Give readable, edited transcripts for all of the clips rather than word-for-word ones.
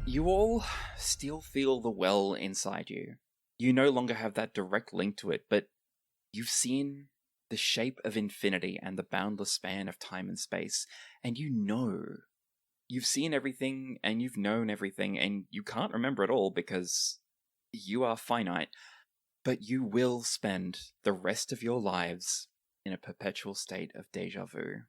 You all still feel the well inside you. You no longer have that direct link to it, but you've seen the shape of infinity and the boundless span of time and space, and you know. You've seen everything, and you've known everything, and you can't remember it all because you are finite, but you will spend the rest of your lives in a perpetual state of deja vu.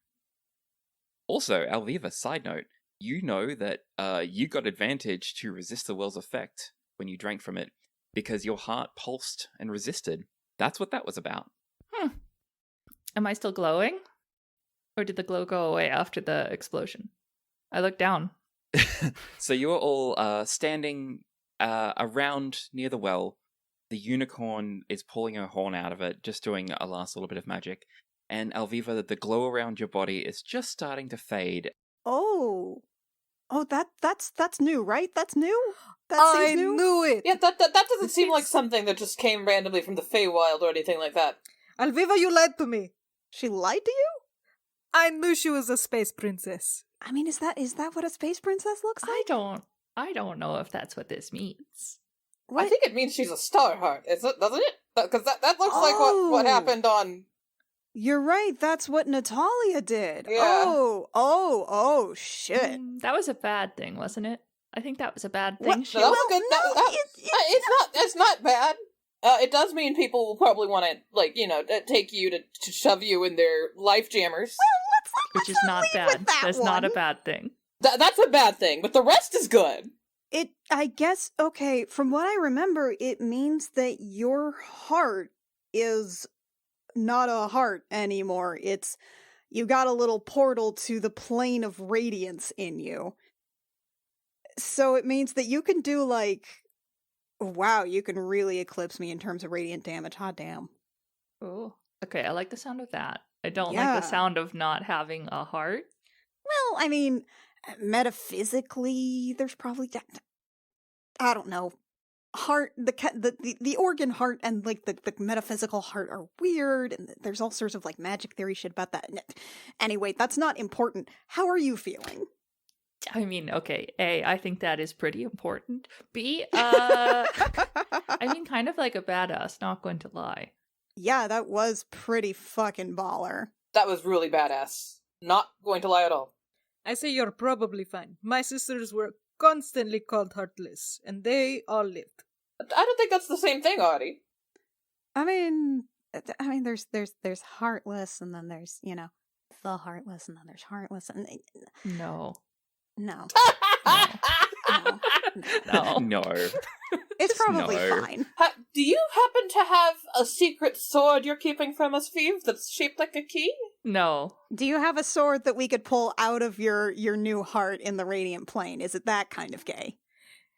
Also, Ælfgifu, side note, you know that you got advantage to resist the well's effect when you drank from it because your heart pulsed and resisted. That's what that was about. Am I still glowing? Or did the glow go away after the explosion? I looked down. So you're all standing around near the well. The unicorn is pulling her horn out of it, just doing a last little bit of magic. And Ælfgifu, the glow around your body is just starting to fade. Oh, that's new, right? That's new? I knew it! Yeah, that doesn't seem like something that just came randomly from the Feywild or anything like that. Ælfgifu, you lied to me. She lied to you? I knew she was a space princess. I mean, is that what a space princess looks like? I don't know if that's what this means. What? I think it means she's a Starheart, doesn't it? Because that looks like what happened on... You're right, that's what Natalia did. Yeah. Oh, shit. That was a bad thing, wasn't it? I think that was a bad thing. That was good. It's not bad. It does mean people will probably want to, take you to shove you in their life jammers. Well, which is not bad. That's not a bad thing. That's a bad thing, but the rest is good. I guess, okay, from what I remember, it means that your heart is not a heart anymore. You got a little portal to the plane of radiance in you. So it means that you can do wow, you can really eclipse me in terms of radiant damage. Hot damn. Oh, okay, I like the sound of that. I don't like the sound of not having a heart. Well, I mean, metaphysically, there's probably I don't know. Heart, the organ heart and the metaphysical heart are weird, and there's all sorts of magic theory shit about that. Anyway, that's not important. How are you feeling? I mean, okay, A, I think that is pretty important. B, I mean, kind of like a badass, not going to lie. Yeah, that was pretty fucking baller. That was really badass. Not going to lie at all. I say you're probably fine. My sisters were constantly called heartless, and they all lived. I don't think that's the same thing, Audie. I mean, there's heartless, and then there's, the heartless, and then there's heartless, and... No. No. No. It's probably fine. Do you happen to have a secret sword you're keeping from us, Vive, that's shaped like a key? No. Do you have a sword that we could pull out of your new heart in the radiant plane? Is it that kind of gay?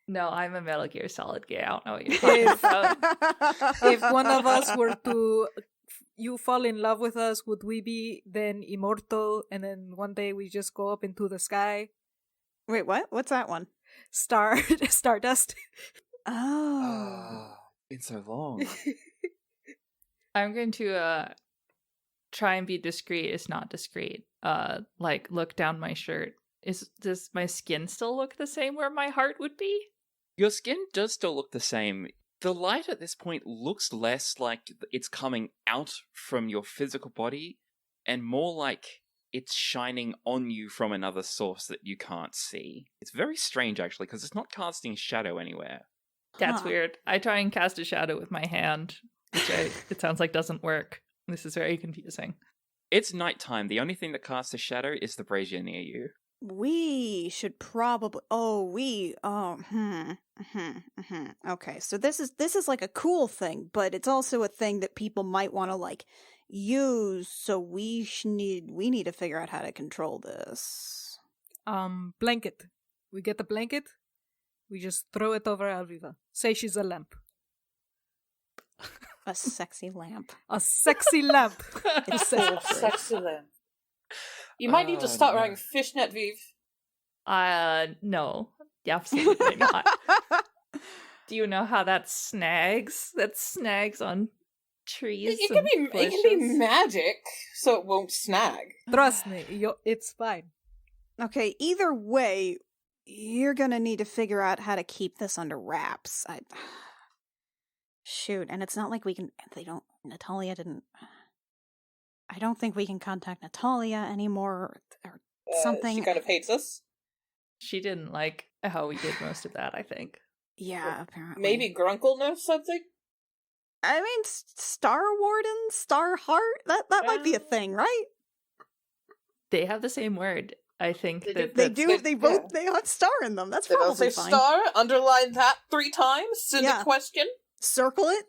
No, I'm a Metal Gear Solid gay. I don't know what you're talking about. If one of us were to... You fall in love with us, would we be then immortal, and then one day we just go up into the sky? Wait, what? What's that one? Stardust. Oh. Been so long. I'm going to try and be discreet. It's not discreet. Look down my shirt. Does my skin still look the same where my heart would be? Your skin does still look the same. The light at this point looks less like it's coming out from your physical body and more like it's shining on you from another source that you can't see. It's very strange, actually, because it's not casting shadow anywhere. That's weird. I try and cast a shadow with my hand, which it sounds like doesn't work. This is very confusing. It's nighttime. The only thing that casts a shadow is the brazier near you. We should probably... Okay, so this is like a cool thing, but it's also a thing that people might want to use, so we need to figure out how to control this. Blanket. We get the blanket, we just throw it over Ælfgifu. Say she's a lamp. A sexy lamp. A sexy lamp. It's Oh, sexy lamp. You might need to start wearing fishnet, Viv. No. Absolutely not. Do you know how that snags? That snags on trees. It can be bushes? magic, so it won't snag. Trust me, it's fine. Okay, either way, you're gonna need to figure out how to keep this under wraps. Shoot, and it's not like we can. Natalia didn't. I don't think we can contact Natalia anymore or something. She kind of hates us. She didn't like how we did most of that, I think. Yeah, apparently. Maybe Grunkle knows something? I mean, Star Warden, Star Heart. That might be a thing, right? They have the same word. I think that They do. They both. yeah. They have star in them. That's They both probably say fine. star, underline that 3 times, send Yeah. a question. Circle it.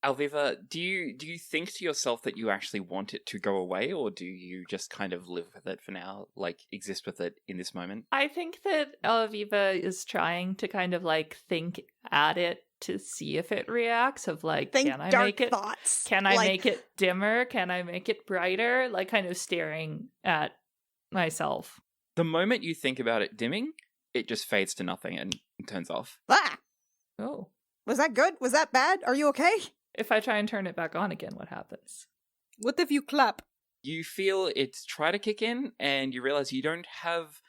Alviva, do you think to yourself that you actually want it to go away, or do you just kind of live with it for now, like exist with it in this moment? I think that Aviva is trying to kind of like think at it to see if it reacts. Of like, Think can I dark make it? thoughts. Can I Like, make it dimmer? Can I make it brighter? Like, kind of staring at myself. The moment you think about it dimming, it just fades to nothing and turns off. Ah, Oh, was that good? Was that bad? Are you okay? if I try and turn it back on again, what happens? What if you clap? You feel it try to kick in, and you realize you don't have.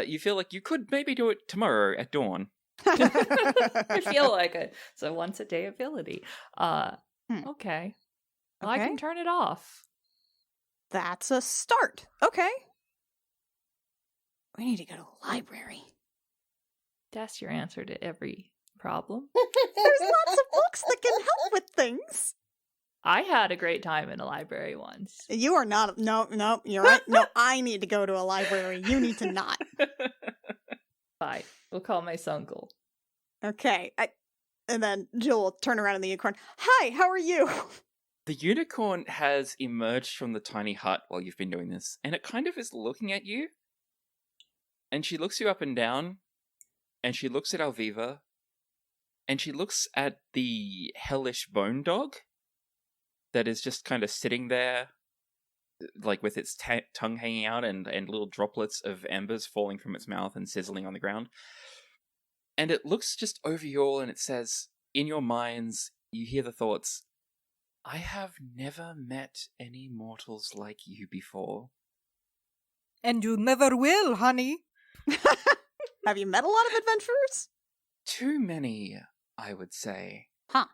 You feel like you could maybe do it tomorrow at dawn. I feel like it's a once a day ability. Okay. Well, I Okay. can turn it off. That's a start. Okay. We need to go to the library. That's your answer to every problem. There's lots of books that can help with things. I had a great time in a library once. You are not. No, you're right. No, I need to go to a library. You need to not. Bye. We'll call my uncle. Okay. And then Jill will turn around in the unicorn. Hi, how are you? The unicorn has emerged from the tiny hut while you've been doing this, and it kind of is looking at you. And she looks you up and down, and she looks at Alviva, and she looks at the hellish bone dog that is just kind of sitting there, like with its tongue hanging out and little droplets of embers falling from its mouth and sizzling on the ground. And it looks just over you all, and it says, in your minds, you hear the thoughts, I have never met any mortals like you before. And you never will, honey. Have you met a lot of adventurers? Too many, I would say. Huh.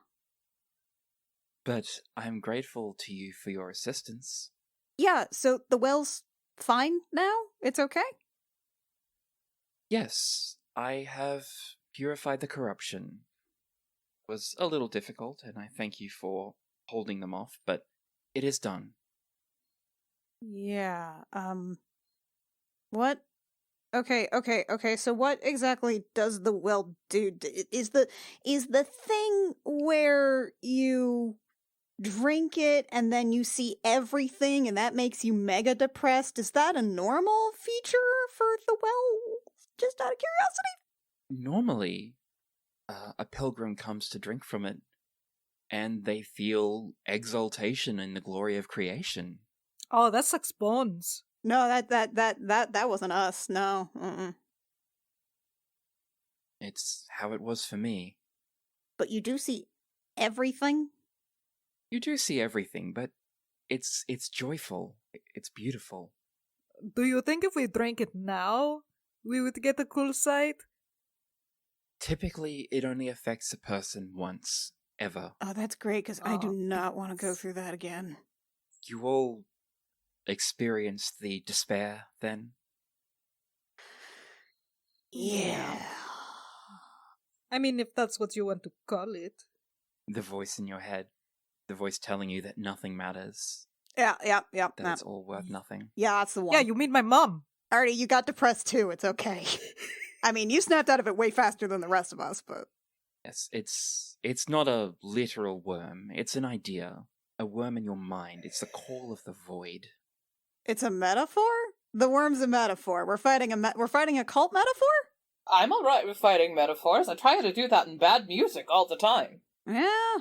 But I'm grateful to you for your assistance. Yeah, so the well's fine now? It's okay? Yes, I have purified the corruption. It was a little difficult, and I thank you for holding them off, but it is done. Yeah, what? Okay, so what exactly does the well do? Is the thing where you drink it and then you see everything and that makes you mega depressed, is that a normal feature for the well? Just out of curiosity? Normally, a pilgrim comes to drink from it, and they feel exaltation in the glory of creation. Oh, that sucks bones. No, that wasn't us. No. It's how it was for me. But you do see everything? You do see everything, but it's joyful. It's beautiful. Do you think if we drank it now, we would get a cool sight? Typically, it only affects a person once, ever. Oh, that's great, because I do not want to go through that again. You all experienced the despair, then? Yeah. I mean, if that's what you want to call it. The voice in your head. The voice telling you that nothing matters. Yeah. That it's all worth nothing. Yeah, that's the one. Yeah, you mean my mom. Artie, you got depressed too. It's okay. I mean, you snapped out of it way faster than the rest of us, but... Yes, it's not a literal worm. It's an idea. A worm in your mind. It's the call of the void. It's a metaphor? The worm's a metaphor. We're fighting a cult metaphor? I'm alright with fighting metaphors. I try to do that in bad music all the time. Yeah.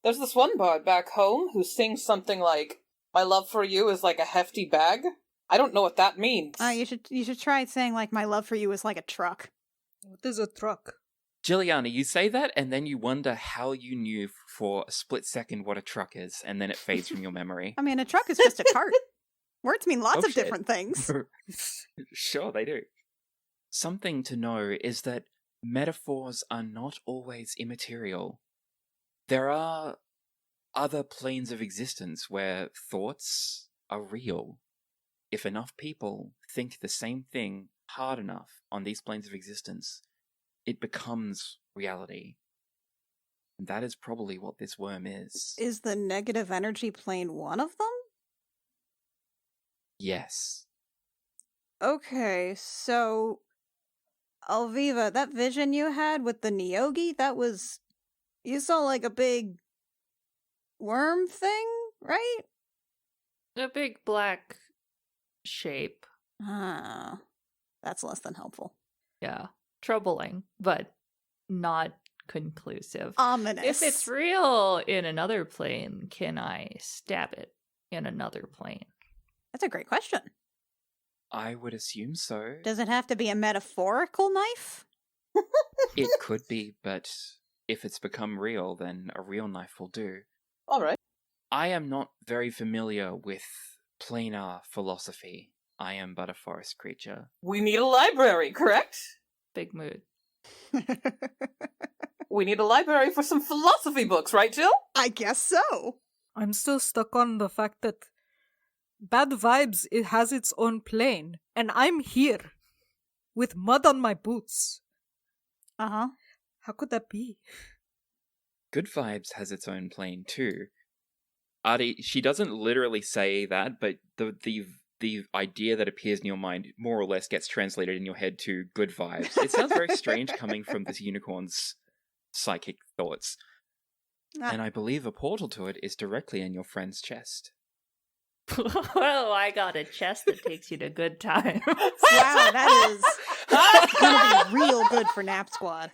There's this one bard back home who sings something like, "My love for you is like a hefty bag." I don't know what that means. You should try saying like my love for you is like a truck. What is a truck? Juliana, you say that, and then you wonder how you knew for a split second what a truck is, and then it fades from your memory. I mean, a truck is just a cart. Words mean lots Oh, of shit. different things. Sure, they do. Something to know is that metaphors are not always immaterial. There are other planes of existence where thoughts are real. If enough people think the same thing hard enough on these planes of existence, it becomes reality. And that is probably what this worm is. Is the negative energy plane one of them? Yes. Okay, so Alviva, that vision you had with the Nyogi, that was... You saw like a big worm thing, right? A big black shape. Ah, that's less than helpful. Yeah. Troubling, but not conclusive. Ominous. If it's real in another plane, can I stab it in another plane? That's a great question. I would assume so. Does it have to be a metaphorical knife? It could be, but if it's become real, then a real knife will do. Alright. I am not very familiar with planar philosophy. I am but a forest creature. We need a library, correct? Big mood. We need a library for some philosophy books, right, Jill? I guess so. I'm still stuck on the fact that Bad Vibes, it has its own plane, and I'm here with mud on my boots. Uh-huh. How could that be? Good Vibes has its own plane too. Artie, she doesn't literally say that, but the idea that appears in your mind more or less gets translated in your head to good vibes. It sounds very strange coming from this unicorn's psychic thoughts. And I believe a portal to it is directly in your friend's chest. Well, I got a chest that takes you to good times. Wow, that is gonna be real good for Nap Squad.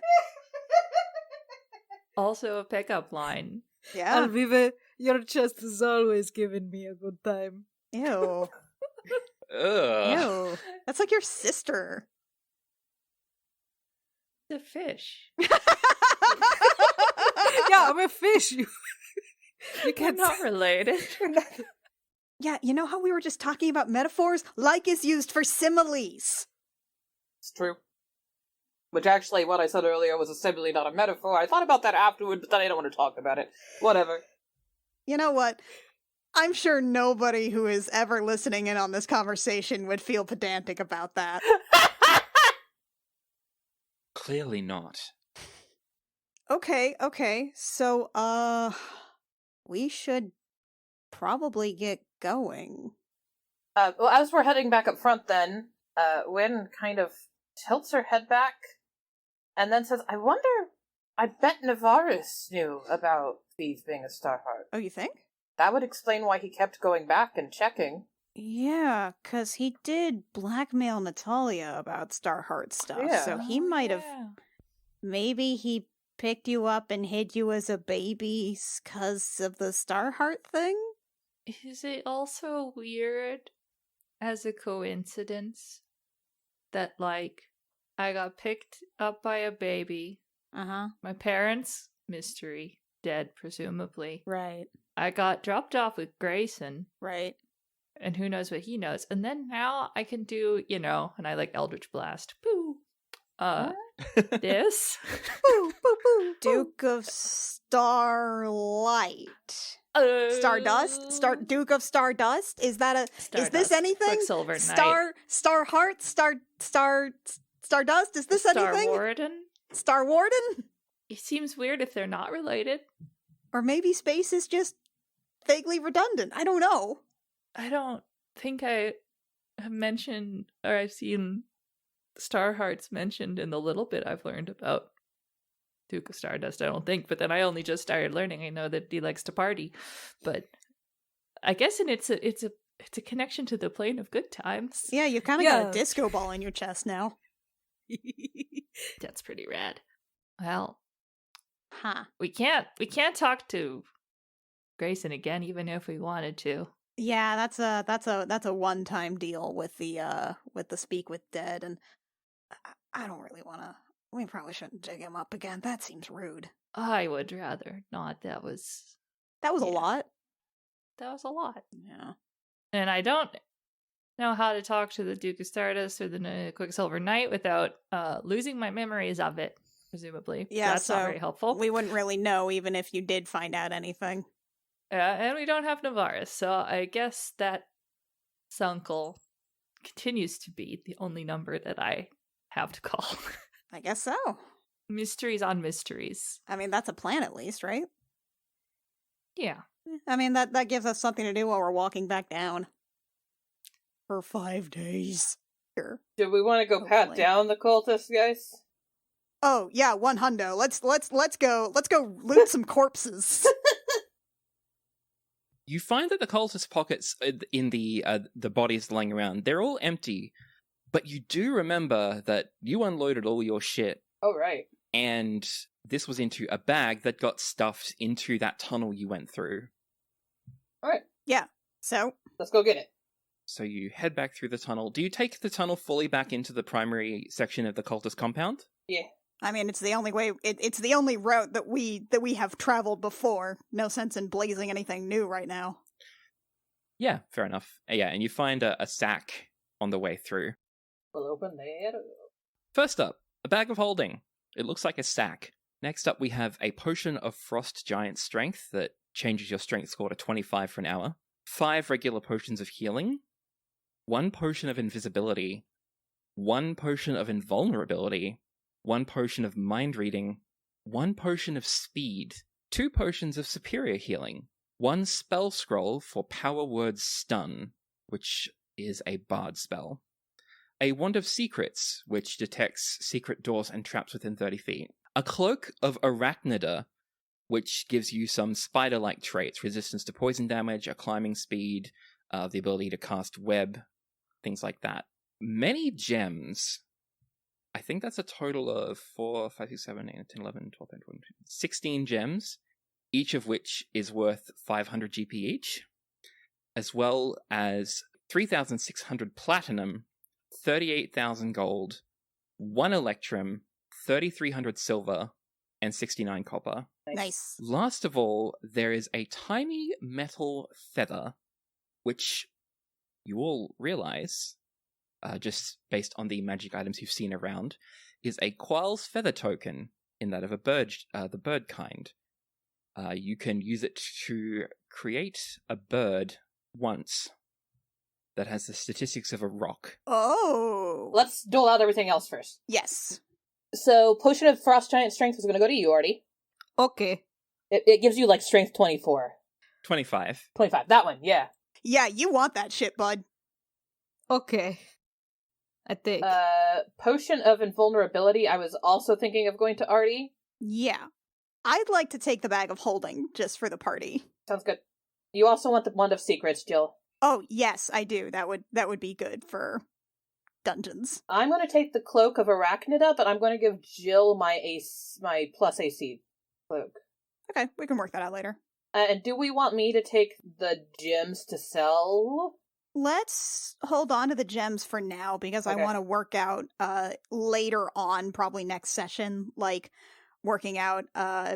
Also a pickup line. Yeah. Alvive, your chest has always given me a good time. Ew. Ugh. Ew. That's like your sister. The fish. Yeah, I'm a fish. You We're can't not related. Yeah, you know how we were just talking about metaphors? Like is used for similes. It's true. Which actually, what I said earlier was a simile, not a metaphor. I thought about that afterward, but then I don't want to talk about it. Whatever. You know what? I'm sure nobody who is ever listening in on this conversation would feel pedantic about that. Clearly not. Okay. So, we should probably get going. Well, as we're heading back up front then, Wynn kind of tilts her head back and then says, I bet Navarus knew about Thief being a Starheart. Oh, you think? That would explain why he kept going back and checking. Yeah, 'cause he did blackmail Natalia about Starheart stuff, Yeah. so he might have... Yeah. Maybe he picked you up and hid you as a baby 'cause of the Starheart thing? Is it also weird as a coincidence that, like, I got picked up by a baby? Uh-huh. My parents, mystery, dead, presumably. Right. I got dropped off with Grayson, Right. and who knows what he knows. And then now I can do, and I like Eldritch Blast. Boo! This? Boo, boo, boo. Duke of Starlight. Stardust? Duke of Stardust? Is that a... Is this Stardust. anything? Quicksilver Knight. Starheart? Stardust? Is this Star anything? Warden? Star Warden? It seems weird if they're not related. Or maybe space is just vaguely redundant. I don't know. I don't think I have mentioned, or I've seen Starhearts mentioned in the little bit I've learned about Duke of Stardust, I don't think, but then I only just started learning. I know that he likes to party, but I guess it's a connection to the plane of good times. Yeah, you've kind of got a disco ball in your chest now. That's pretty rad. Well, Huh. we can't talk to Grayson again, even if we wanted to. Yeah, that's a one-time deal with the speak with dead, and I don't really want to. We probably shouldn't dig him up again. That seems rude. I would rather not. That was That was a Yeah. lot. That was a lot. Yeah. And I don't know how to talk to the Duke of Stardust or the Quicksilver Knight without losing my memories of it, presumably. Yeah, That's not so very helpful. We wouldn't really know even if you did find out anything. And we don't have Navaris, so I guess that Sunkel continues to be the only number that I have to call. I guess so. Mysteries on mysteries. I mean, that's a plan at least, right? Yeah. I mean, that gives us something to do while we're walking back down. For 5 days. Sure. Do we want to go pat Hopefully. down the cultists, guys? Oh, yeah, 100. Let's go loot some corpses. You find that the cultist pockets in the bodies lying around, they're all empty, but you do remember that you unloaded all your shit, Oh, right. and this was into a bag that got stuffed into that tunnel you went through. All right. So, Let's go get it. So you head back through the tunnel. Do you take the tunnel fully back into the primary section of the cultist compound? Yeah. I mean, it's the only way. It's the only route that we have traveled before. No sense in blazing anything new right now. Yeah, fair enough. Yeah, and you find a sack on the way through. We'll open that up. First up, a bag of holding. It looks like a sack. Next up, we have a potion of Frost Giant Strength that changes your strength score to 25 for an hour. 5 regular potions of healing. 1 potion of invisibility. 1 potion of invulnerability. 1 potion of mind reading. 1 potion of speed. 2 potions of superior healing. 1 spell scroll for Power Word Stun, which is a bard spell. A Wand of Secrets, which detects secret doors and traps within 30 feet. A Cloak of Arachnida, which gives you some spider-like traits, resistance to poison damage, a climbing speed, the ability to cast web, things like that. Many gems. I think that's a total of 4, 5, 6, 7, 8, 10, 11, 12, 13, 14, 16 gems, each of which is worth 500 GP each, as well as 3,600 platinum, 38,000 gold, 1 electrum, 3,300 silver, and 69 copper. Nice. Last of all, there is a tiny metal feather, which you all realize, just based on the magic items you've seen around, is a Qual's feather token in that of a bird, the bird kind. You can use it to create a bird once that has the statistics of a rock. Oh. Let's dole out everything else first. Yes. So, Potion of Frost Giant Strength is going to go to you, Artie. Okay. It gives you, like, Strength 24. 25. 25. That one, yeah. Yeah, you want that shit, bud. Okay. I think. Potion of Invulnerability, I was also thinking of going to Artie. Yeah. I'd like to take the bag of holding just for the party. Sounds good. You also want the Wand of Secrets, Jill. Oh, yes, I do. That would be good for dungeons. I'm going to take the Cloak of Arachnida, but I'm going to give Jill my plus AC cloak. Okay, we can work that out later. And do we want me to take the gems to sell? Let's hold on to the gems for now because I Okay. want to work out later on, probably next session, like working out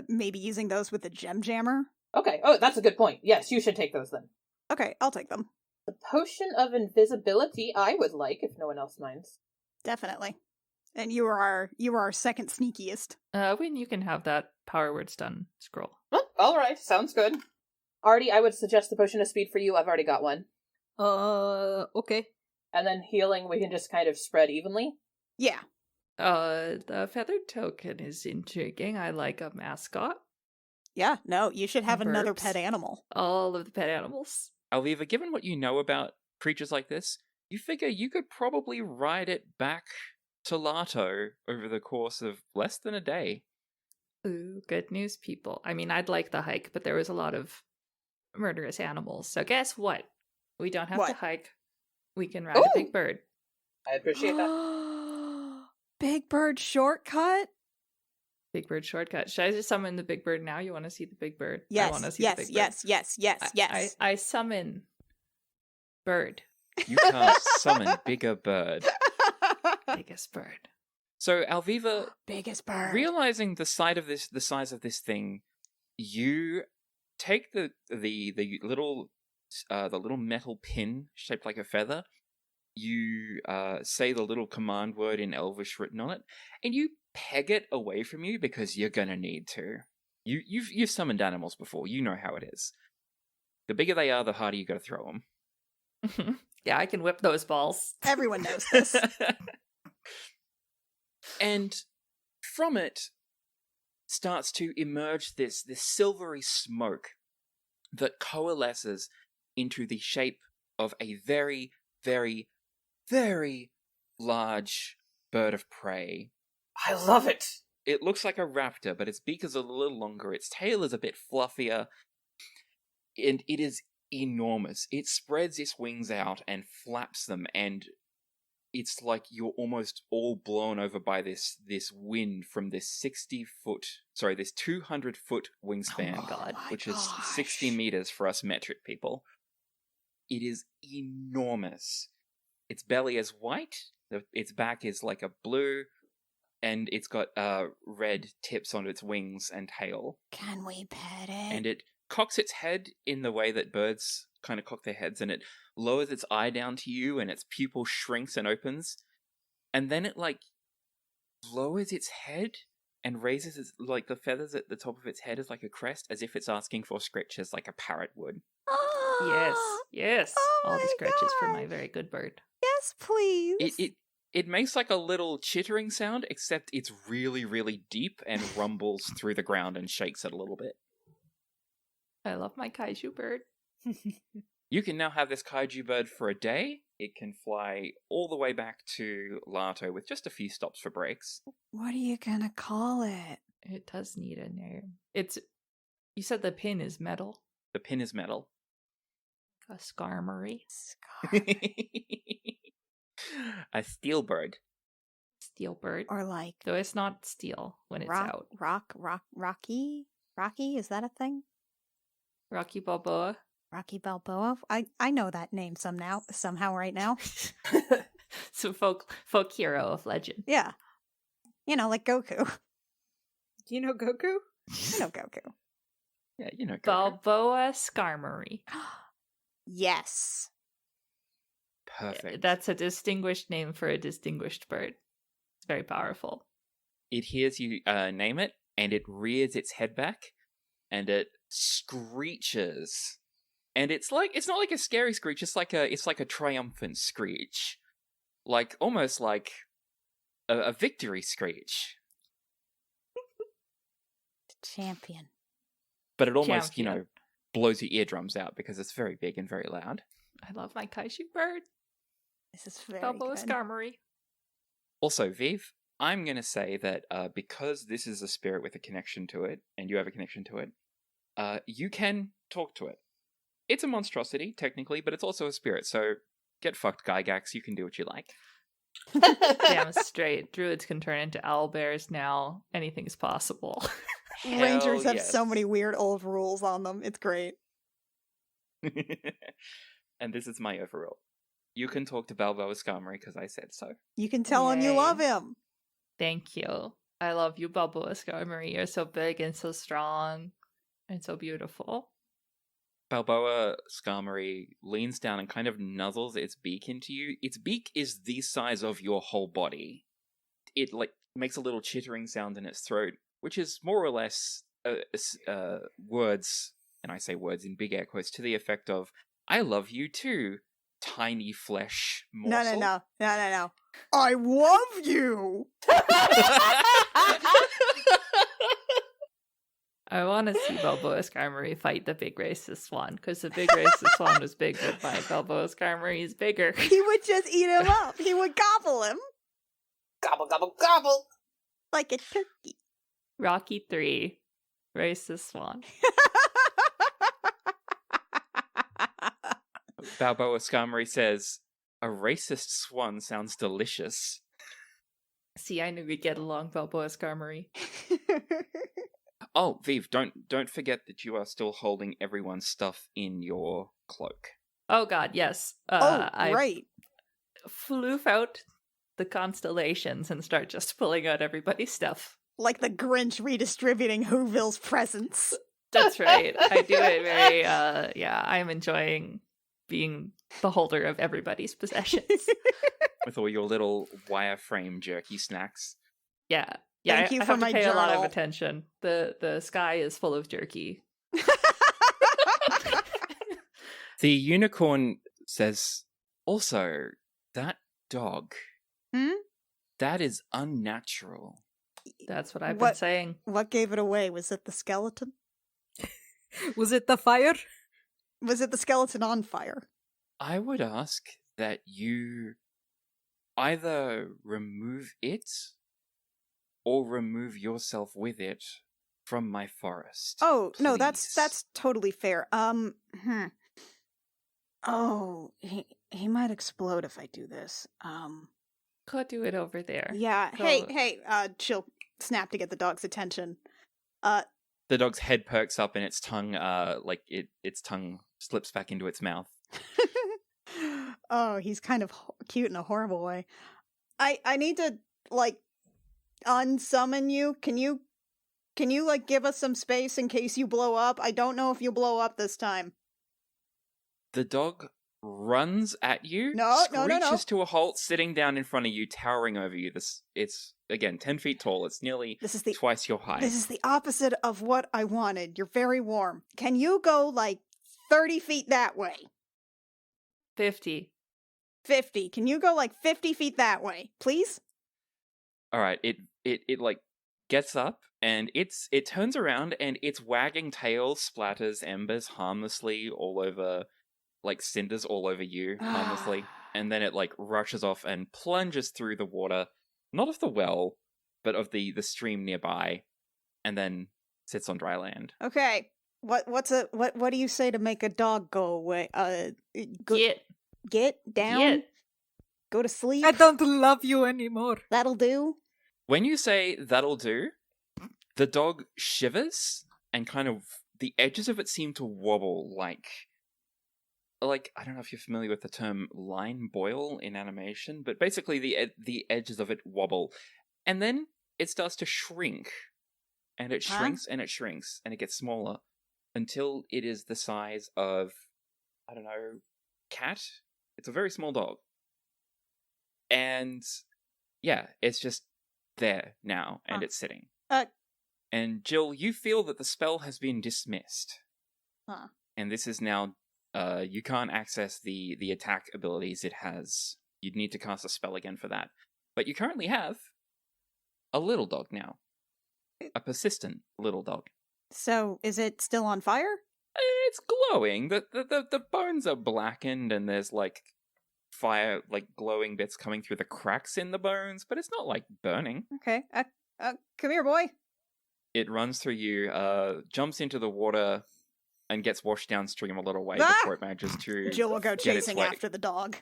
maybe using those with the gem jammer. Okay. Oh, that's a good point. Yes, you should take those then. Okay, I'll take them. The Potion of Invisibility I would like, if no one else minds. Definitely. And you are our second sneakiest. When you can have that Power Word Stun scroll. Oh, alright, sounds good. Artie, I would suggest the Potion of Speed for you. I've already got one. Okay. And then healing, we can just kind of spread evenly. Yeah. The feathered token is intriguing. I like a mascot. Yeah, no, you should have another Burps. pet animal. All of the pet animals. Alviva, given what you know about creatures like this, you figure you could probably ride it back to Lato over the course of less than a day. Ooh, good news, people. I mean, I'd like the hike, but there was a lot of murderous animals. So guess what? We don't have to What? hike. We can ride a Ooh! big bird. I appreciate that. Big Bird shortcut? Big bird shortcut. Should I just summon the big bird now? You want to see the big bird? I want to Yes, see yes, the big bird. yes. I summon bird. You can't summon bigger bird. Biggest bird. So Ælfgifu, Biggest bird. realizing the size of this thing, you take the little metal pin shaped like a feather. You say the little command word in Elvish written on it, and you peg it away from you because you're gonna need to. You've summoned animals before. You know how it is. The bigger they are, the harder you got to throw them. Yeah, I can whip those balls. Everyone knows this. And from it starts to emerge this silvery smoke that coalesces into the shape of a very, very, very large bird of prey. I love it. It looks like a raptor, but its beak is a little longer, its tail is a bit fluffier, and it is enormous. It spreads its wings out and flaps them, and it's like you're almost all blown over by this wind from this 200-foot wingspan, Oh my God. which is 60 meters for us metric people. It is enormous. Its belly is white, its back is like a blue, and it's got red tips on its wings and tail. Can we pet it? And it cocks its head in the way that birds kind of cock their heads, and it lowers its eye down to you, and its pupil shrinks and opens, and then it like lowers its head and raises its, like the feathers at the top of its head is like a crest, as if it's asking for scratches like a parrot would. Yes. Oh All the my scratches for God. my very good bird. Yes, please. It makes like a little chittering sound, except it's really, really deep and rumbles through the ground and shakes it a little bit. I love my kaiju bird. You can now have this kaiju bird for a day. It can fly all the way back to Lato with just a few stops for breaks. What are you gonna call it? It does need a name. You said the pin is metal. The pin is metal. A skarmory. Scar. A steel bird. Steel bird. Or like Though it's not steel when it's out. Rocky? Rocky? Is that a thing? Rocky Balboa. Rocky Balboa? I know that name somehow right now. So folk hero of legend. Yeah. You know, like Goku. Do you know Goku? You know Goku. Yeah, you know. Goku. Balboa Skarmory. Yes. Perfect. That's a distinguished name for a distinguished bird. It's very powerful. It hears you name it, and it rears its head back, and it screeches. And it's not like a scary screech. It's like a triumphant screech, like almost like a victory screech. Champion. But it almost Champion. blows your eardrums out because it's very big and very loud. I love my kaiju bird. This is very Balboa good. Skarmory. Also, Viv, I'm going to say that because this is a spirit with a connection to it, and you have a connection to it, you can talk to it. It's a monstrosity, technically, but it's also a spirit, so get fucked, Gygax. You can do what you like. Damn straight. Druids can turn into owlbears now. Anything's possible. Rangers Hell have so yes. many weird old rules on them. It's great. And this is my overrule. You can talk to Balboa Skarmory because I said so. You can tell him you Yay. love him. Thank you. I love you, Balboa Skarmory. You're so big and so strong and so beautiful. Balboa Skarmory leans down and kind of nuzzles its beak into you. Its beak is the size of your whole body. It makes a little chittering sound in its throat, which is more or less words, and I say words in big air quotes, to the effect of, I love you too, tiny flesh morsel. No. I love you. I want to see Balboa Skarmory fight the big racist one, because the big racist one was big, but my Balboa Skarmory is bigger. He would just eat him up. He would gobble him Gobble, gobble, gobble. like a turkey. Rocky 3, racist one. Balboa Skarmory says, a racist swan sounds delicious. See, I knew we'd get along, Balboa Skarmory. Oh, Viv, don't forget that you are still holding everyone's stuff in your cloak. Oh god, yes. I right. floof out the constellations and start just pulling out everybody's stuff. Like the Grinch redistributing Whoville's presents. That's right. I do it very, I am enjoying being the holder of everybody's possessions. With all your little wireframe jerky snacks. Yeah. Thank you I for have my to pay a lot of journal. attention. The sky is full of jerky. The unicorn says, also, that dog, that is unnatural. That's what I've been saying. What gave it away? Was it the skeleton? Was it the fire? Was it the skeleton on fire? I would ask that you either remove it or remove yourself with it from my forest. Oh, no, please. that's totally fair. Oh, he might explode if I do this. Go do it over there. Yeah. Go- Hey, she'll snap to get the dog's attention. The dog's head perks up and its tongue, its tongue slips back into its mouth. Oh, he's kind of cute in a horrible way. I need to, like, unsummon you. Can you, like, give us some space in case you blow up? I don't know if you blow up this time. The dog runs at you, No. screeches to a halt, sitting down in front of you, towering over you. It's, again, 10 feet tall. It's nearly twice your height. This is the opposite of what I wanted. You're very warm. Can you go, like, 30 feet that way? 50. 50. Can you go, like, 50 feet that way, please? All right, it like gets up and it turns around and its wagging tail splatters embers harmlessly all over, like cinders all over you harmlessly, and then it like rushes off and plunges through the water, not of the well, but of the stream nearby, and then sits on dry land. Okay. What do you say to make a dog go away? Get down. Get. Go to sleep. I don't love you anymore. That'll do. When you say that'll do, the dog shivers and kind of the edges of it seem to wobble like I don't know if you're familiar with the term line boil in animation, but basically the edges of it wobble, and then it starts to shrink, and it shrinks and it shrinks and it gets smaller until it is the size of, I don't know, cat. It's a very small dog, and yeah, it's just there now, and it's sitting. And Jill, you feel that the spell has been dismissed, and this is now. You can't access the attack abilities it has. You'd need to cast a spell again for that. But you currently have a little dog now. A persistent little dog. So, is it still on fire? It's glowing. The bones are blackened and there's like fire, like glowing bits coming through the cracks in the bones, but it's not like burning. Okay. Come here, boy. It runs through you, jumps into the water, and gets washed downstream a little way before it manages to Jill will go get its chasing way. after the dog.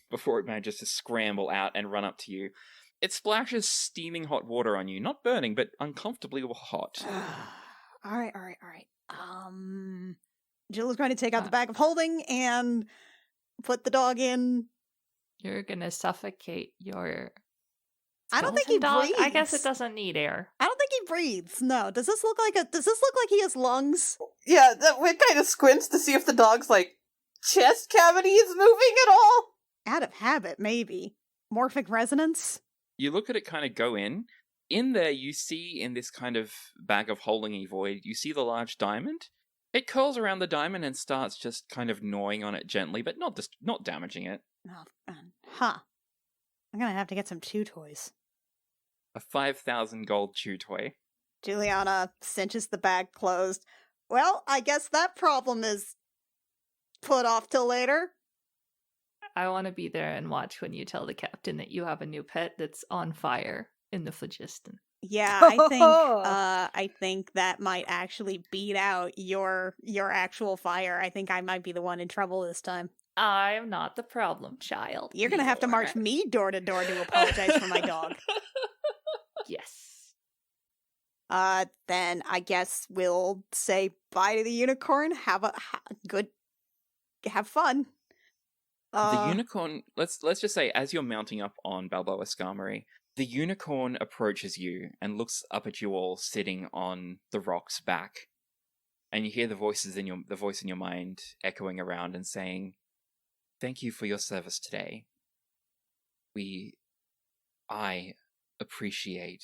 Before it manages to scramble out and run up to you. It splashes steaming hot water on you. Not burning, but uncomfortably hot. All right. Jill is going to take out the bag of holding and put the dog in. You're gonna suffocate your I don't think he dog. breathes. I guess it doesn't need air. I don't think he breathes. No. Does this look like he has lungs? Yeah, Wit kind of squints to see if the dog's, like, chest cavity is moving at all. Out of habit, maybe. Morphic resonance? You look at it kind of go in. In there, you see in this kind of bag of holding void, you see the large diamond. It curls around the diamond and starts just kind of gnawing on it gently, but not damaging it. Oh, I'm gonna have to get some chew toys. A 5,000 gold chew toy. Juliana cinches the bag closed. Well, I guess that problem is put off till later. I want to be there and watch when you tell the captain that you have a new pet that's on fire in the phlogiston. Yeah, I think that might actually beat out your actual fire. I think I might be the one in trouble this time. I'm not the problem child. You're gonna have to march me door to door to apologize for my dog. Yes. Then I guess we'll say bye to the unicorn. Have fun. The unicorn, let's just say, as you're mounting up on Balboa Skarmory, the unicorn approaches you and looks up at you all sitting on the rock's back, and you hear the voice in your mind echoing around and saying, "Thank you for your service today. I appreciate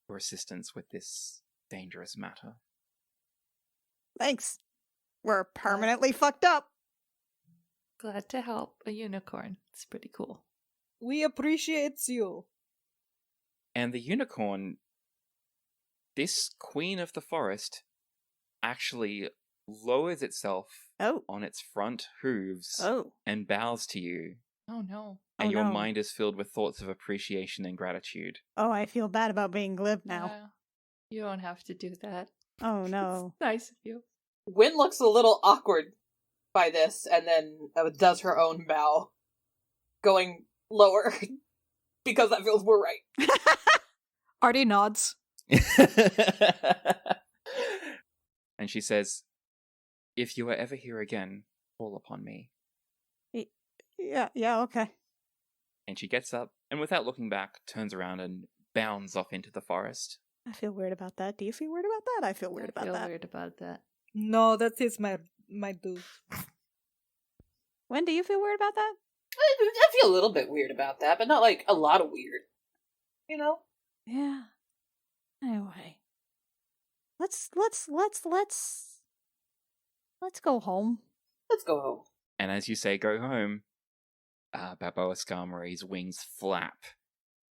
your assistance with this dangerous matter." Thanks. We're permanently fucked up. Glad to help a unicorn. It's pretty cool. We appreciate you. And the unicorn, this queen of the forest, actually lowers itself on its front hooves and bows to you. Oh no. And your mind is filled with thoughts of appreciation and gratitude. Oh, I feel bad about being glib now. You don't have to do that. Oh no. It's nice of you. Wynn looks a little awkward by this, and then does her own bow, going lower, because that feels more right. Artie nods. And she says, "If you are ever here again, call upon me." Yeah, okay. And she gets up, and without looking back, turns around and bounds off into the forest. I feel weird about that. Do you feel weird about that? I feel weird about that. I feel weird about that. No, that is my dude. When do you feel weird about that? I feel a little bit weird about that, but not like a lot of weird. You know? Yeah. Anyway. Let's go home. Let's go home. And as you say, go home, Balboa Skarmory's wings flap,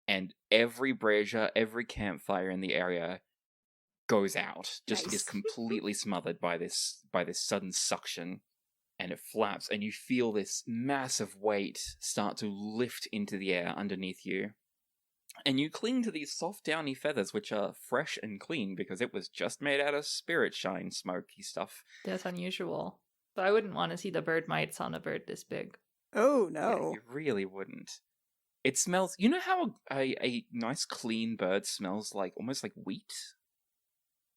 and every brazier, every campfire in the area goes out, just is completely smothered by this sudden suction, and it flaps, and you feel this massive weight start to lift into the air underneath you. And you cling to these soft, downy feathers, which are fresh and clean because it was just made out of spirit shine, smoky stuff. That's unusual. But I wouldn't want to see the bird mites on a bird this big. Oh, no. Yeah, you really wouldn't. It smells... You know how a nice, clean bird smells like, almost like wheat?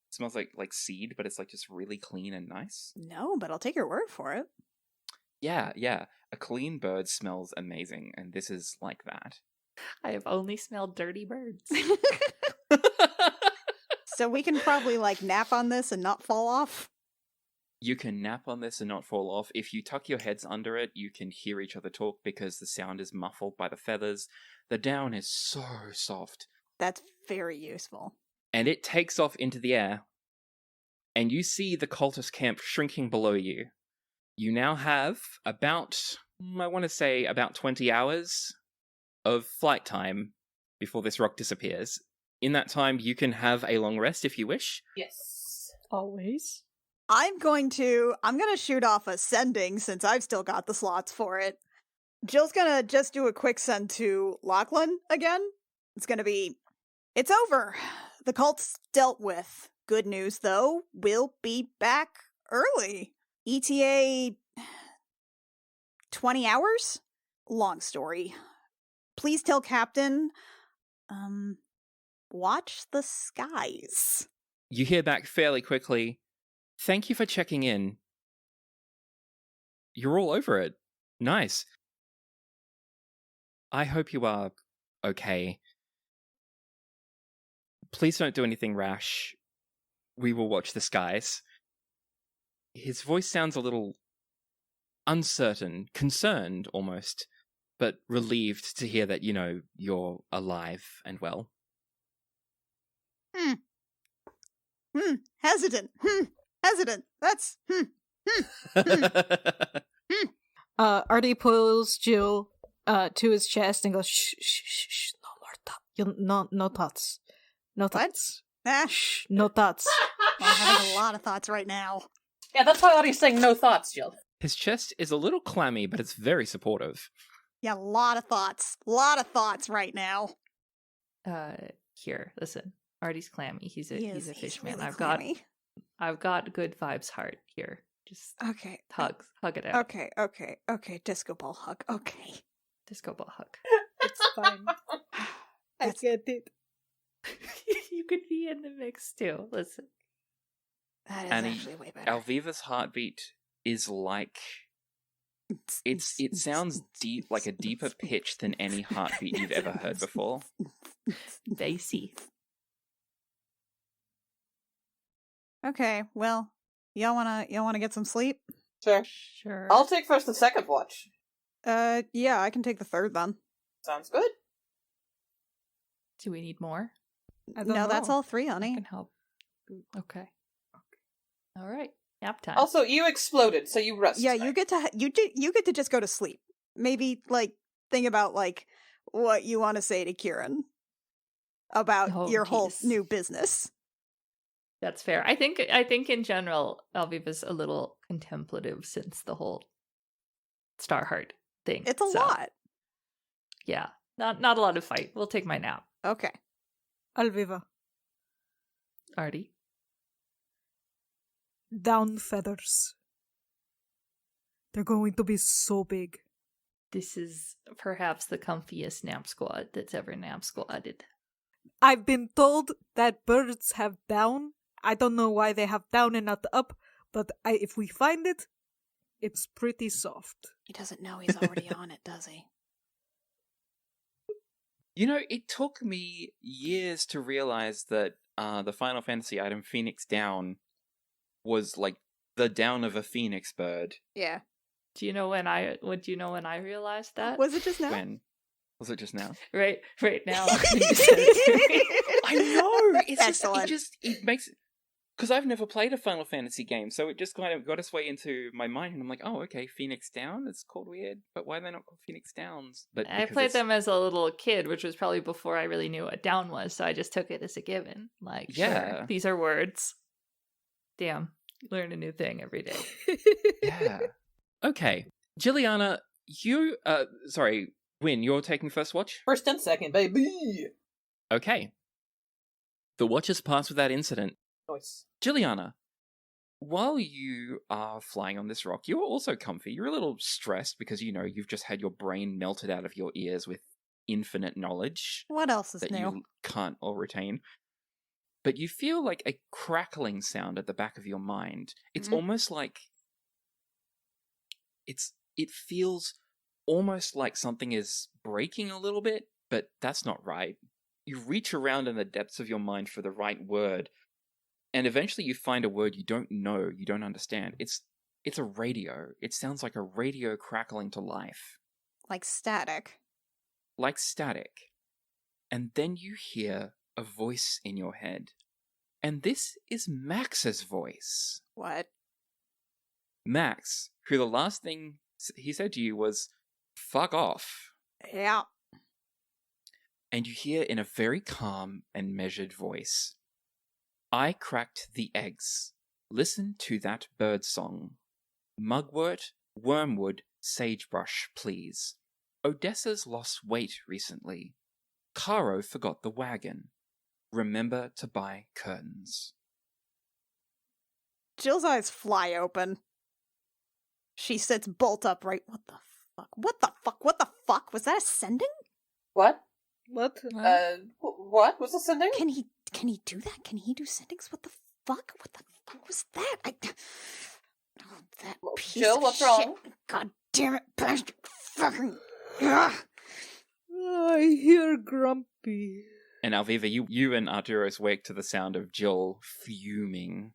It smells like seed, but it's like just really clean and nice? No, but I'll take your word for it. Yeah. A clean bird smells amazing, and this is like that. I have only smelled dirty birds. So we can probably, nap on this and not fall off? You can nap on this and not fall off. If you tuck your heads under it, you can hear each other talk because the sound is muffled by the feathers. The down is so soft. That's very useful. And it takes off into the air, and you see the cultist camp shrinking below you. You now have about 20 hours of flight time before this rock disappears. In that time, you can have a long rest if you wish. Yes. Always. I'm gonna shoot off a sending since I've still got the slots for it. Jill's gonna just do a quick send to Lachlan again. It's gonna be, "It's over. The cult's dealt with. Good news, though. We'll be back early. ETA 20 hours? Long story. Please tell Captain, watch the skies." You hear back fairly quickly, "Thank you for checking in. You're all over it. Nice. I hope you are okay. Please don't do anything rash. We will watch the skies." His voice sounds a little uncertain, concerned almost, but relieved to hear that, you're alive and well. Hesitant. That's, Artie pulls Jill to his chest and goes, shh, no thoughts. No thoughts. Shh, no thoughts. I'm having a lot of thoughts right now. Yeah, that's why Artie's saying no thoughts, Jill. His chest is a little clammy, but it's very supportive. Yeah, a lot of thoughts. A lot of thoughts right now. Here, listen. Artie's clammy. He's a fish man. Really I've got good vibes heart here. Just okay. Hug it out. Okay. Disco ball hug. Okay. Disco ball hug. It's fine. I get it. You could be in the mix too. Listen. That is Annie, actually way better. Alviva's heartbeat is like it sounds deep, like a deeper pitch than any heartbeat you've ever heard before. Bassy. Okay, well, y'all wanna get some sleep? Sure. Sure. I'll take first and second watch. Yeah, I can take the third then. Sounds good. Do we need more? I No, don't that's know. all three, I honey. can help. Okay. All right. Nap time. Also, you exploded, so you rest. Yeah, tonight. you get to just go to sleep. Maybe like think about like what you want to say to Kieran about Oh, your whole geez. new business. That's fair. I think in general, Alviva's a little contemplative since the whole Starheart thing. It's a so, lot. Yeah. Not a lot of fight. We'll take my nap. Okay. Alviva, Artie. down feathers. They're going to be so big. This is perhaps the comfiest nap squad that's ever nap squadded. I've been told that birds have down. I don't know why they have down and not up, but if we find it, it's pretty soft. He doesn't know he's already on it, does he? You know, it took me years to realize that the Final Fantasy item Phoenix Down was like the down of a phoenix bird. Yeah. Do you know when I realized that? Was it just now? When? Was it just now? Right now. You said it to me. I know! It's Excellent. it makes... Because I've never played a Final Fantasy game, so it just kind of got its way into my mind, and I'm like, oh, okay, Phoenix Down? It's called weird, but why are they not called Phoenix Downs? But I because played it's- them as a little kid, which was probably before I really knew what down was, so I just took it as a given. Like, Yeah. sure, these are words. Damn, you learn a new thing every day. Yeah. Okay. Jilliana, Win, you're taking first watch? First and second, baby. Okay. The watches pass without incident. Nice. Jilliana, while you are flying on this rock, you're also comfy. You're a little stressed because, you know, you've just had your brain melted out of your ears with infinite knowledge What else is that new? you can't all retain. But you feel like a crackling sound at the back of your mind. It's Mhm. almost like... It feels almost like something is breaking a little bit, but that's not right. You reach around in the depths of your mind for the right word, and eventually you find a word you don't know, you don't understand. It's a radio. It sounds like a radio crackling to life. Like static. Like static. And then you hear a voice in your head. And this is Max's voice. What? Max, who the last thing he said to you was, fuck off. Yeah. And you hear in a very calm and measured voice, I cracked the eggs. Listen to that bird song. Mugwort, wormwood, sagebrush, please. Odessa's lost weight recently. Caro forgot the wagon. Remember to buy curtains. Jill's eyes fly open. She sits bolt upright. What the fuck? What the fuck? What the fuck? Was that ascending? What? What? What was ascending? Can he do that? Can he do sendings? What the fuck? What the fuck was that? Oh, that piece Jill, of what's shit. wrong? God damn it, bastard. Fucking. Ugh. I hear grumpy. And Alviva, you and Arturos wake to the sound of Jill fuming.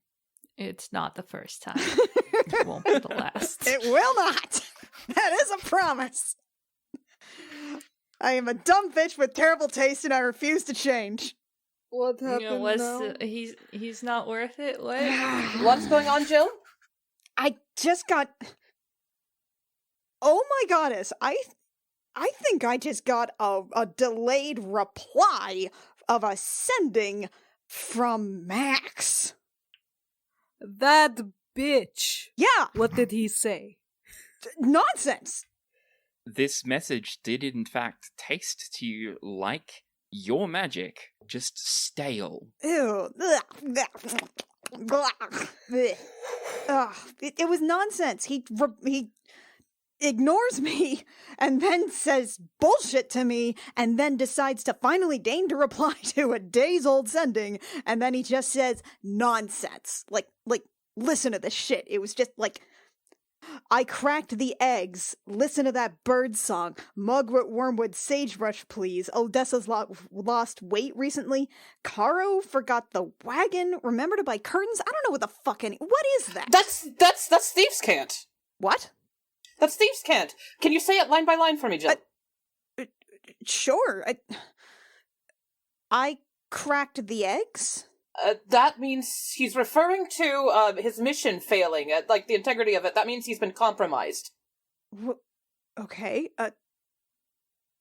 It's not the first time. It won't be the last. It will not. That is a promise. I am a dumb bitch with terrible taste, and I refuse to change. What happened You know, now? he's not worth it. What? What's going on, Jill? I just got. Oh my goddess! I think I just got a delayed reply of a sending from Max. That bitch. Yeah, What did he say? nonsense. This message did in fact taste to you like your magic, just stale. Ew. Ugh. It was nonsense. He ignores me and then says bullshit to me and then decides to finally deign to reply to a days-old sending, and then he just says nonsense. Like, listen to this shit. It was just like, I cracked the eggs. Listen to that bird song. Mugwort, Wormwood, Sagebrush, please. Odessa's lost weight recently. Caro forgot the wagon. Remember to buy curtains. I don't know what the fuck what is that? That's thieves' cant. What? That's thieves' cant. Can you say it line by line for me, Jill? Sure. I cracked the eggs? That means he's referring to his mission failing, like the integrity of it. That means he's been compromised. Okay.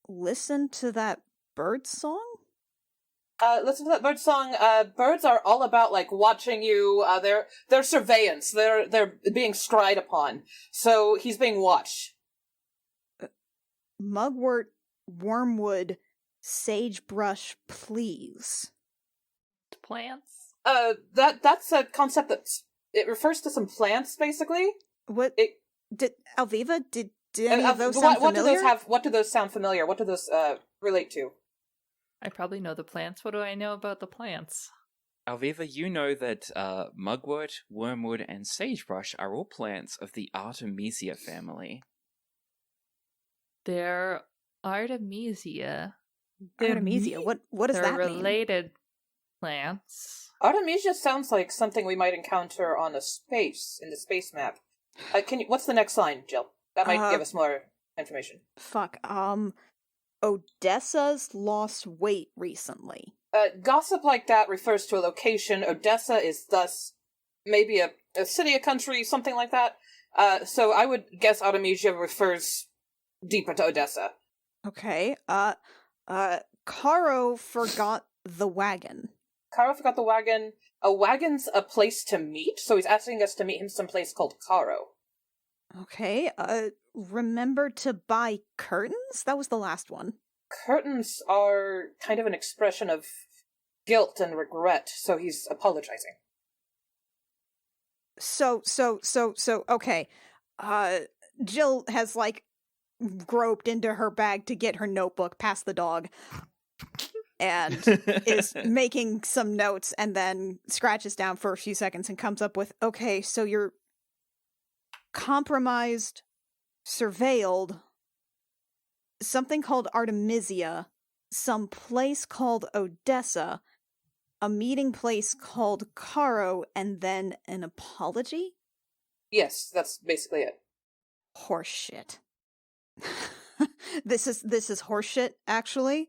Listen to that bird song? Listen to that bird song. Birds are all about, like, watching you. They're surveillance. They're being spied upon. So he's being watched. Mugwort, Wormwood, Sagebrush, please. Plants? That's a concept it refers to some plants, basically. What? Did Ælfgifu, did any of those sound familiar? What do those sound familiar? What do those, relate to? I probably know the plants. What do I know about the plants? Ælfgifu, you know that mugwort, wormwood, and sagebrush are all plants of the Artemisia family. They're Artemisia. Artemisia? What does that mean? They're related plants. Artemisia sounds like something we might encounter on in the space map. What's the next line, Jill? That might give us more information. Fuck, Odessa's lost weight recently. Gossip like that refers to a location. Odessa is thus maybe a city, a country, something like that. So I would guess Artemisia refers deeper to Odessa. Okay, Caro forgot the wagon. Caro forgot the wagon. A wagon's a place to meet, so he's asking us to meet him someplace called Caro. Okay, remember to buy curtains? That was the last one. Curtains are kind of an expression of guilt and regret, so he's apologizing. So, okay. Jill has, like, groped into her bag to get her notebook past the dog. And is making some notes and then scratches down for a few seconds and comes up with, okay, so you're compromised, surveilled, something called Artemisia, some place called Odessa, a meeting place called Caro, and then an apology? Yes, that's basically it. Horseshit. This is horseshit, actually.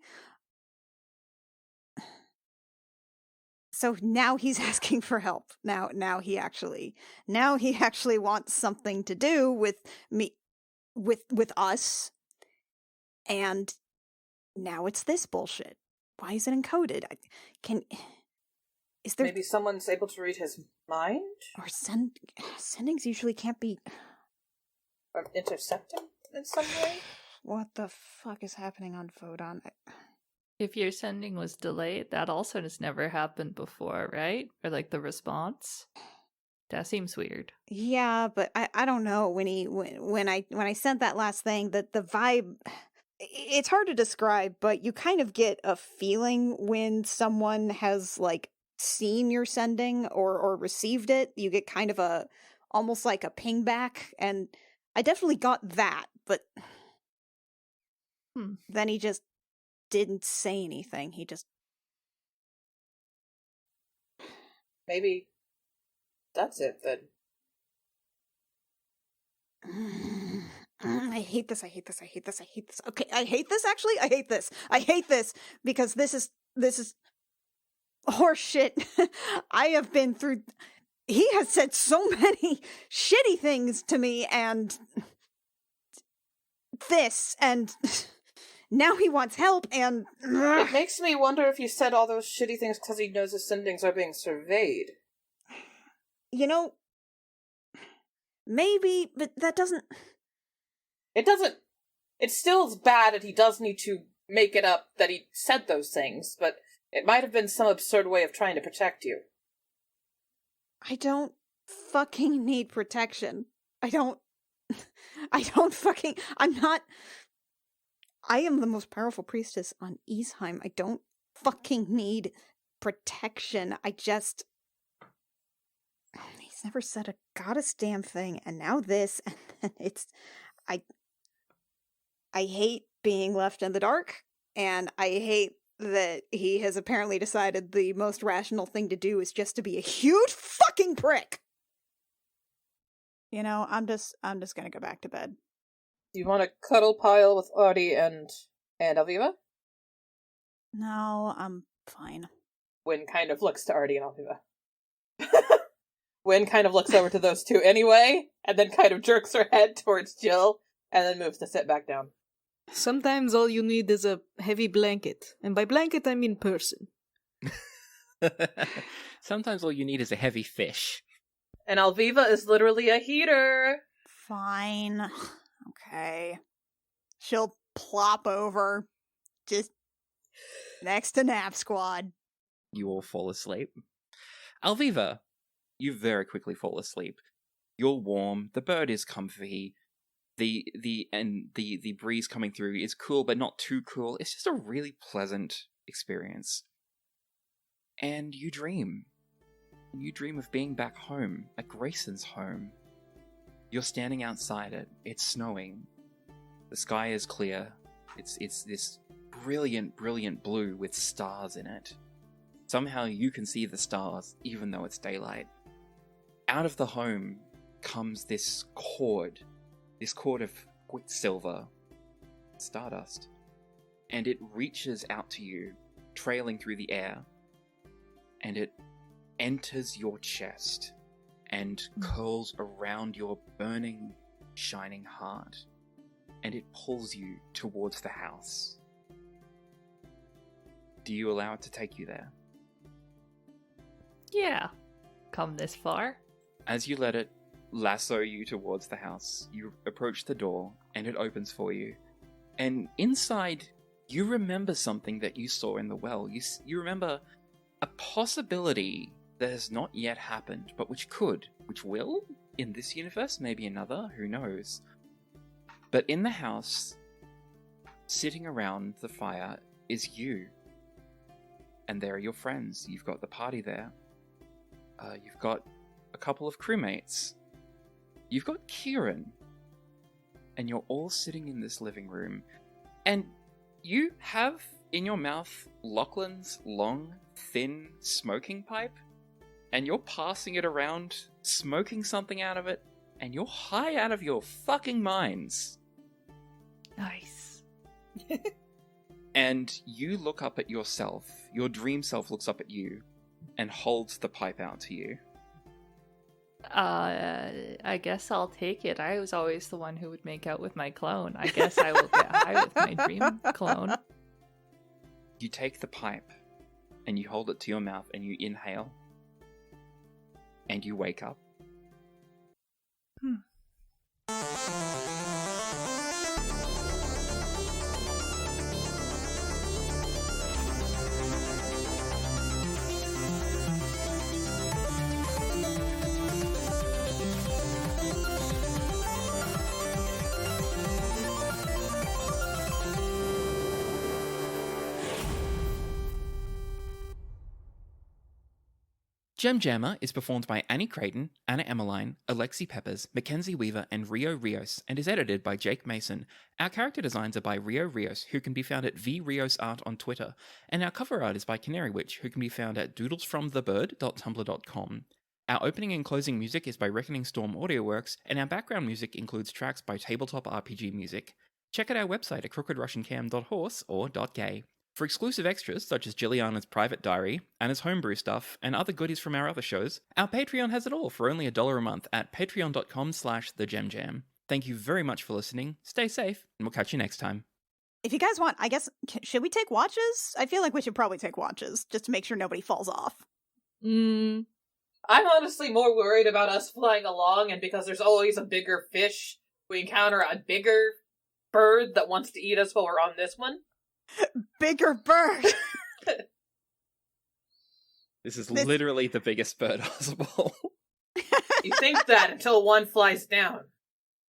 So now he's asking for help. Now he actually wants something to do with me, with us, and now it's this bullshit. Why is it encoded? Is there maybe someone's able to read his mind, or sendings usually can't be or intercepting in some way? What the fuck is happening on Vodon? If your sending was delayed, that also has never happened before, right? Or like the response. That seems weird. Yeah, but I don't know when I sent that last thing, that the vibe, it's hard to describe, but you kind of get a feeling when someone has like seen your sending or received it. You get kind of almost like a ping back, and I definitely got that, but then he just didn't say anything. He just... Maybe that's it, then. I hate this. Okay, I hate this, actually. I hate this because this is horseshit. I have been through... He has said so many shitty things to me, and this, and... Now he wants help, and... It makes me wonder if he said all those shitty things because he knows his sendings are being surveyed. You know, maybe, but that doesn't... It still is bad, and he does need to make it up that he said those things, but it might have been some absurd way of trying to protect you. I don't fucking need protection. I don't I am the most powerful priestess on Eastheim. I don't fucking need protection. He's never said a goddess damn thing, and now this, and then I hate being left in the dark, and I hate that he has apparently decided the most rational thing to do is just to be a huge fucking prick. I'm just gonna go back to bed. Do you want to cuddle pile with Artie and Ælfgifu? No, I'm fine. Wynn kind of looks to Artie and Ælfgifu. Wynn kind of looks over to those two anyway, and then kind of jerks her head towards Jill, and then moves to sit back down. Sometimes all you need is a heavy blanket. And by blanket, I mean person. Sometimes all you need is a heavy fish. And Ælfgifu is literally a heater. Fine. Okay. She'll plop over, just next to Nap Squad. You all fall asleep. Ælfgifu, you very quickly fall asleep. You're warm, the bird is comfy, the breeze coming through is cool but not too cool. It's just a really pleasant experience. And you dream. You dream of being back home, at Grayson's home. You're standing outside it. It's snowing. The sky is clear. It's this brilliant, brilliant blue with stars in it. Somehow you can see the stars, even though it's daylight. Out of the home comes this cord of quicksilver, stardust, and it reaches out to you, trailing through the air, and it enters your chest and curls around your burning, shining heart, and it pulls you towards the house. Do you allow it to take you there? Yeah. Come this far. As you let it lasso you towards the house, you approach the door, and it opens for you. And inside, you remember something that you saw in the well. You remember a possibility that has not yet happened, but which will, in this universe, maybe another, who knows. But in the house, sitting around the fire, is you. And there are your friends. You've got the party there. You've got a couple of crewmates. You've got Kieran. And you're all sitting in this living room. And you have in your mouth Lachlan's long, thin smoking pipe. And you're passing it around, smoking something out of it. And you're high out of your fucking minds. Nice. And you look up at yourself. Your dream self looks up at you and holds the pipe out to you. I guess I'll take it. I was always the one who would make out with my clone. I guess I will get high with my dream clone. You take the pipe and you hold it to your mouth and you inhale. And you wake up. Gem Jammer is performed by Annie Creighton, Anna Emmeline, Alexi Peppers, Mackenzie Weaver, and Rio Rios, and is edited by Jake Mason. Our character designs are by Rio Rios, who can be found at vriosart on Twitter, and our cover art is by Canary Witch, who can be found at doodlesfromthebird.tumblr.com. Our opening and closing music is by Reckoning Storm AudioWorks, and our background music includes tracks by Tabletop RPG Music. Check out our website at crookedrussiancam.horse or .gay. For exclusive extras, such as Jilliana's private diary, Anna's homebrew stuff, and other goodies from our other shows, our Patreon has it all for only $1 a month at patreon.com/thegemjam. Thank you very much for listening, stay safe, and we'll catch you next time. If you guys want, I guess, should we take watches? I feel like we should probably take watches, just to make sure nobody falls off. I'm honestly more worried about us flying along, and because there's always a bigger fish, we encounter a bigger bird that wants to eat us while we're on this one. Bigger bird! This is literally the biggest bird possible. You think that until one flies down.